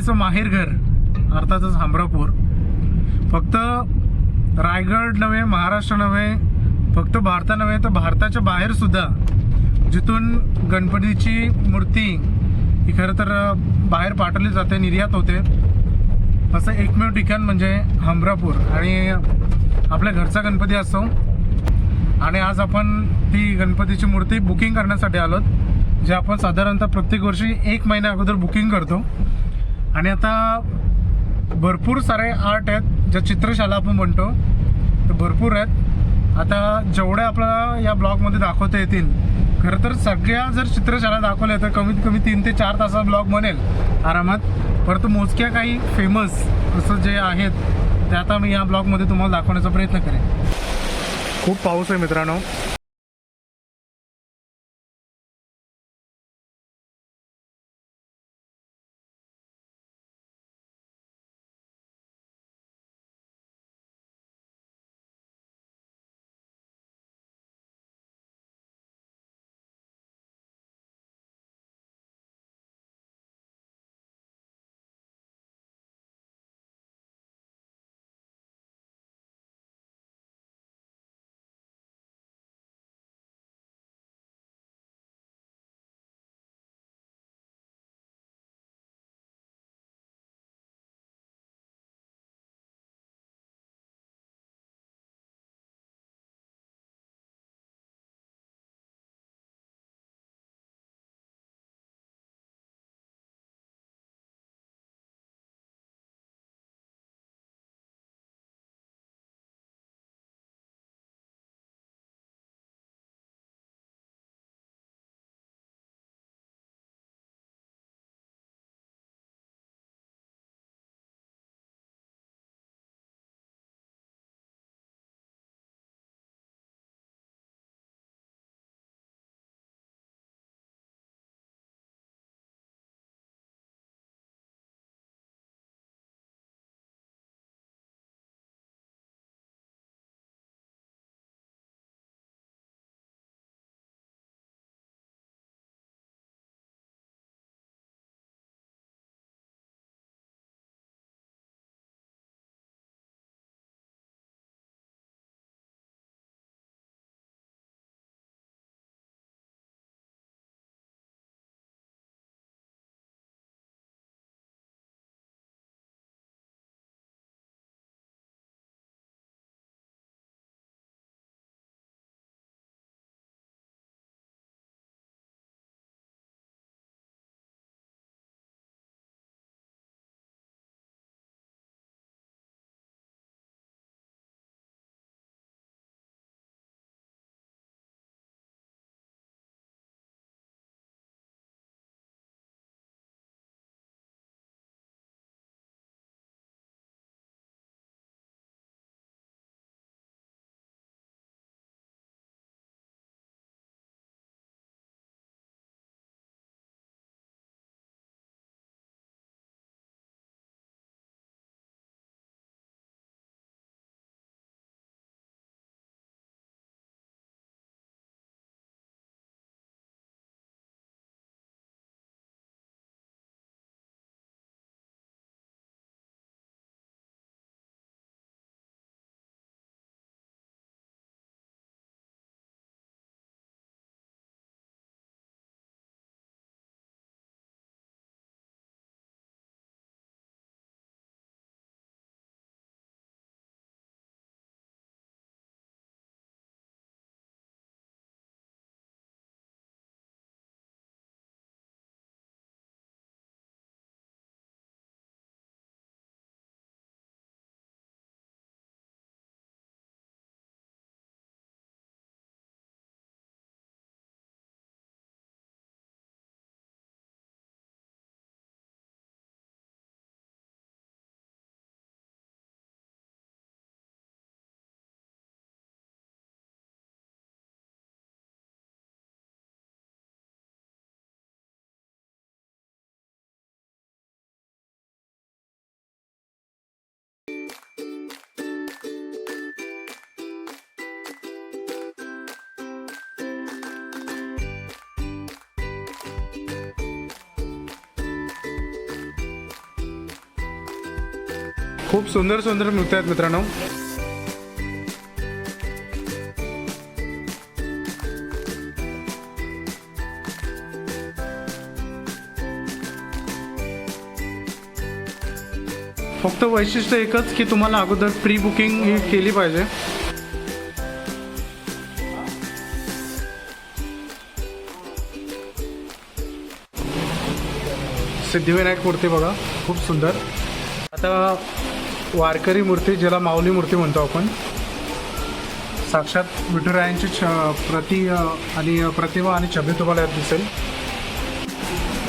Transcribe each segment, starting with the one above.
गणपतीचं माहेरघर अर्थातच हमरापूर. फक्त रायगड नव्हे, महाराष्ट्र नव्हे, फक्त भारता नव्हे तर भारताच्या बाहेर सुद्धा जिथून गणपतीची मूर्ती ही खरं तर बाहेर पाठवली जाते, निर्यात होते, असं एकमेव ठिकाण म्हणजे हमरापूर. आणि आपल्या घरचा गणपती असतो. आणि आज आपण ती गणपतीची मूर्ती बुकिंग करण्यासाठी आलोत, जे आपण साधारणतः प्रत्येक वर्षी 1 महिन्या अगोदर बुकिंग करतो. आणि आता भरपूर सारे आर्ट आहेत, ज्या चित्रशाला आपण म्हणतो, तर भरपूर आहेत. आता जेवढ्या आपल्याला या ब्लॉगमध्ये दाखवता येतील, खरं तर सगळ्या जर चित्रशाला दाखवल्या तर कमीत कमी 3 ते 4 तासाचा ब्लॉग बनेल आरामात. परंतु मोजक्या काही फेमस असं जे आहेत ते आता मी या ब्लॉगमध्ये तुम्हाला दाखवण्याचा प्रयत्न करेन. खूप पाऊस आहे मित्रांनो. खूप सुंदर सुंदर मूर्ती आहेत मित्रांनो. फक्त वैशिष्ट्य एकच की तुम्हाला अगोदर प्री बुकिंग ही केली पाहिजे. सिद्धिविनायक मूर्ती बघा, खूप सुंदर. आता वारकरी मूर्ती, ज्याला माऊली मूर्ती म्हणतो आपण, साक्षात विठुरायांची प्रतिमा आणि छबी तुम्हाला यात दिसेल.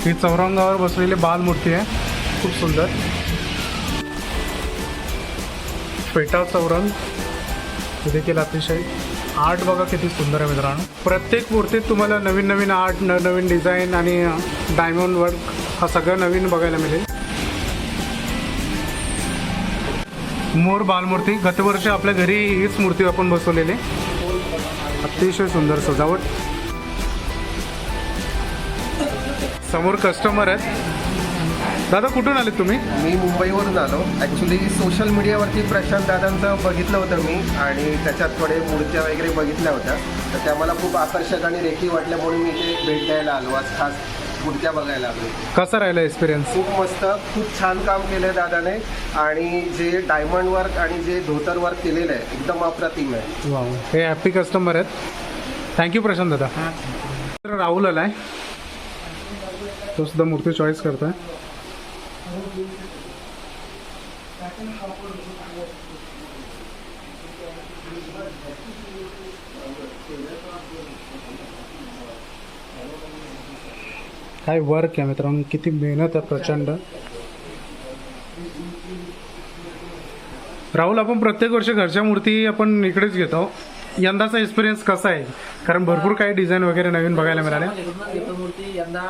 ही चौरंगावर बसलेली बालमूर्ती आहे, खूप सुंदर. पेटा चौरंग देखील अतिशय आर्ट बघा किती सुंदर आहे मित्रांनो. प्रत्येक मूर्तीत तुम्हाला नवीन नवीन आर्ट, नवीन डिझाईन आणि डायमंड वर्क हा सगळं नवीन बघायला मिळेल. मोर बालमूर्ती, गतवर्षी आपल्या घरी हीच मूर्ती आपण बसवलेली, अतिशय सुंदर सजावट. समोर कस्टमर आहेत. दादा कुठून आले तुम्ही? मी मुंबईवरून आलो. ॲक्च्युली सोशल मीडियावरती प्रशांत दादांचं बघितलं होतं मी, आणि त्याच्यात थोडे मूर्त्या वगैरे बघितल्या होत्या, तर त्या मला खूप आकर्षक आणि रेखी वाटल्या, म्हणून मी इथे भेट द्यायला आलो. आज खास मूर्त्या बघायला आलो. कसा राहिला एक्सपिरियन्स? खूप मस्त, खूप छान काम केलं आहे दादाने, आणि जे डायमंड वर्क आणि जे धोतर वर्क केलेलं आहे एकदम अप्रतिम आहे. वा, हे हॅपी कस्टमर आहेत. थँक्यू प्रशांत दादा. तर राहुल आलाय, तो सुद्धा मूर्ती चॉईस करतोय. काय वर्क आहे मित्रांनो, किती मेहनत आहे प्रचंड. राहुल, आपण प्रत्येक वर्षी घरच्या मूर्ती आपण इकडेच घेतो. यंदाचा एक्सपिरियन्स कसा आहे? कारण भरपूर काही डिझाईन वगैरे नवीन बघायला मिळाल्या. मूर्ती यंदा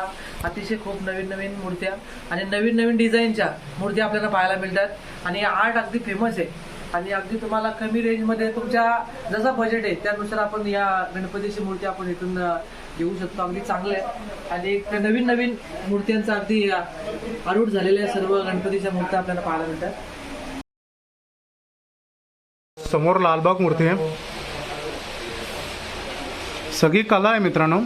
अतिशय खूप नवीन नवीन मूर्त्या आणि नवीन नवीन डिझाईनच्या मूर्त्या आपल्याला पाहायला मिळतात, आणि आर्ट अगदी फेमस आहे, आणि अगदी तुम्हाला कमी रेंजमध्ये तुमच्या जसा बजेट आहे त्यानुसार आपण या गणपतीची मूर्ती आपण इथून घेऊ शकतो. अगदी चांगलं आहे, आणि एक नवीन नवीन मूर्त्यांचा अगदी आरूढ झालेल्या सर्व गणपतीच्या मूर्त्या आपल्याला पाहायला मिळतात. समोर लालबाग मूर्ती आहे, सगळी कला आहे मित्रांनो.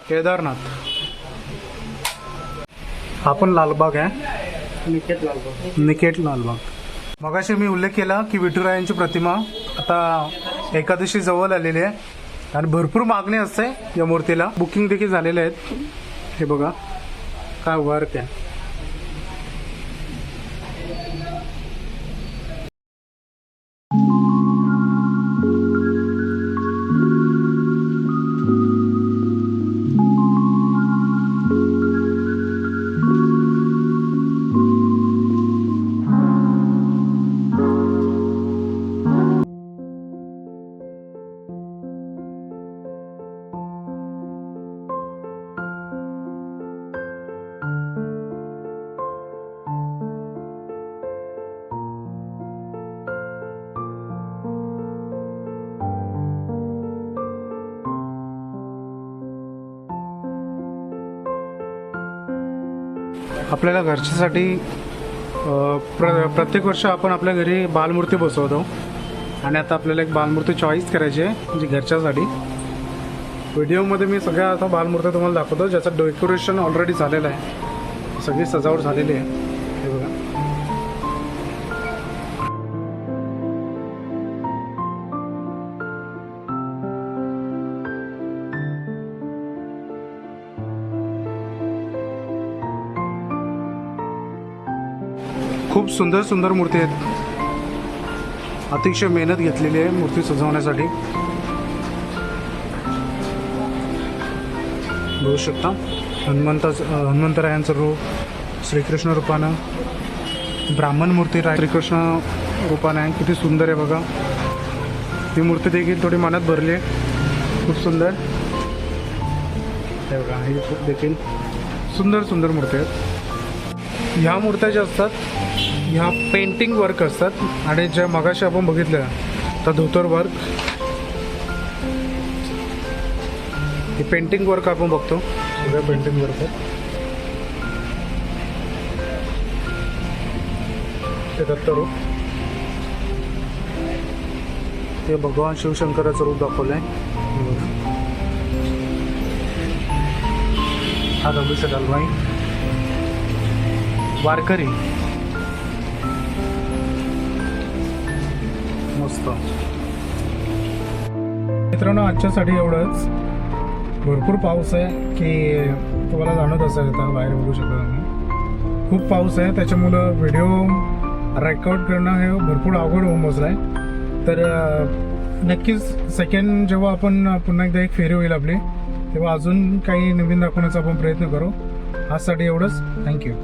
केदारनाथ, हा पण लालबाग आहे, निकेट लालबाग. मगाशी मी उल्लेख केला की विठुरायांची प्रतिमा आता एकादशी जवळ आलेली आहे, आणि भरपूर मागणी असते या मूर्तीला. बुकिंग देखील झालेले आहेत. हे बघा काय वर्क आहे. आपल्याला घरच्यासाठी प्रत्येक वर्ष आपण आपल्या घरी बालमूर्ती बसवतो, आणि आता आपल्याला एक बालमूर्ती चॉईस करायची आहे म्हणजे घरच्यासाठी. व्हिडिओमध्ये मी सगळ्या आता बालमूर्त्या तुम्हाला दाखवतो, ज्याचं डेकोरेशन ऑलरेडी झालेलं आहे, सगळी सजावट झालेली आहे. हे बघा, खूप सुंदर सुंदर मूर्ती आहेत. अतिशय मेहनत घेतलेली आहे मूर्ती सजवण्यासाठी. बघू शकता हनुमंतरायांचं रूप, श्रीकृष्ण रूपानं, ब्राह्मण मूर्ती श्रीकृष्ण रूपानं आहे. किती सुंदर आहे बघा. ही मूर्ती देखील थोडी मनात भरली आहे, खूप सुंदर. हे बघा, ही देखील सुंदर सुंदर मूर्ती आहेत. ह्या मूर्त्या ज्या असतात ह्या पेंटिंग वर्क असतात, आणि ज्या मगाशी आपण बघितलं तर धोतर वर्क, हे पेंटिंग वर्क आपण बघतो. सगळं पेंटिंग वर्क आहे. ते दत्तरूप, ते भगवान शिवशंकराचं रूप दाखवलं आहे. हा दगडूशेठ हलवाई, वारकरी, मस्त. मित्रांनो, आजच्यासाठी एवढंच. भरपूर पाऊस आहे की तुम्हाला जाणवत असेल, आता बाहेर बघू शकता तुम्ही. खूप पाऊस आहे, त्याच्यामुळं व्हिडिओ रेकॉर्ड करणं हे भरपूर अवघड होऊन बसलं आहे. तर नक्कीच सेकंड जेव्हा आपण पुन्हा एकदा एक फेरी होईल आपली, तेव्हा अजून काही नवीन दाखवण्याचा आपण प्रयत्न करू. आजसाठी एवढंच. थँक्यू.